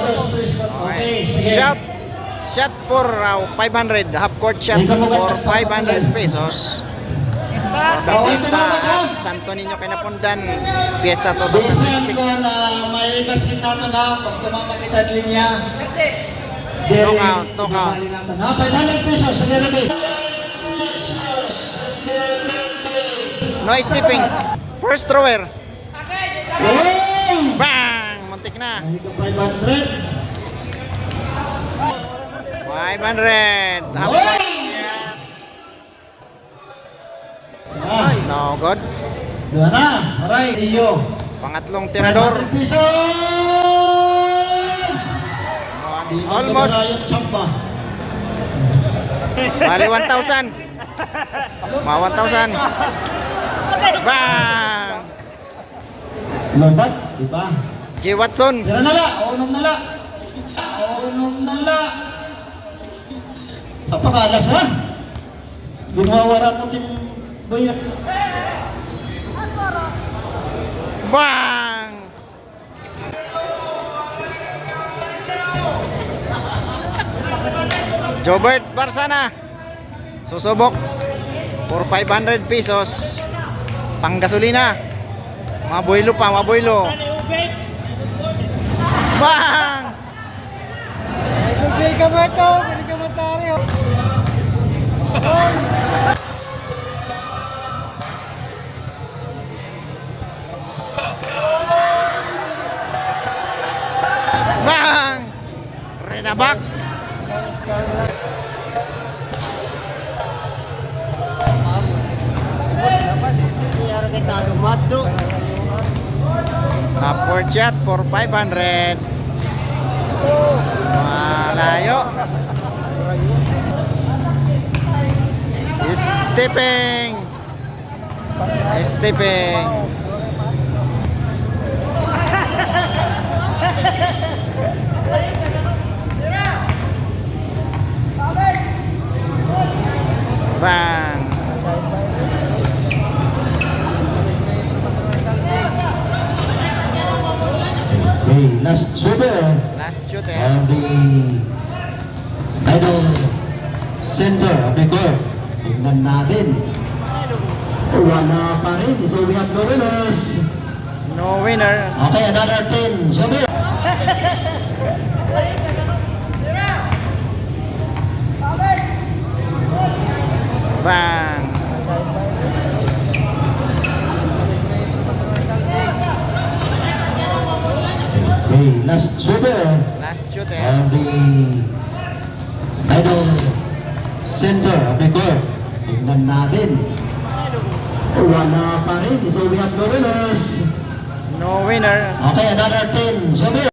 Okay. Shot for 500. Half court shot for 500 pesos. The Fiesta at Santo Niño Kinapundan. Fiesta 2026. May basket natin na pag tumamakita linya. Knockout. 500 pesos. Sige ready. No stepping. First thrower. Bang! Muntik na. 500. 500. Half court shot. No good. Doon na. Aray. Iyo. Pangatlong tirador. 500 pesos. Almost. Bali 1,000. Mga 1,000. Bang! Lombat, diba? J. Watson. Tira na la. Unom na la. Unom na la. Apakalas ha? Ginawara mo ting boy. Bang! Jobert Barsana. Susubok for 500 pesos. Panggasolina. Mabuelo pa, mabuelo. Bang! Hindi ka mato, hindi ka matari. Bang! Renabak. Upward shot for 500. Malayo. Stepping. Bang. Okay, last shooter. Last shooter. On the middle center of the court. Tignan natin. Wala pa rin. So we have no winners. No winners. Okay, another 10. Shooter. Bang. Okay, last shooter. Last shooter. On the middle center of the court. Tignan natin. Wala pa rin. So we have no winners. No winners. Okay, another 10. Shooter.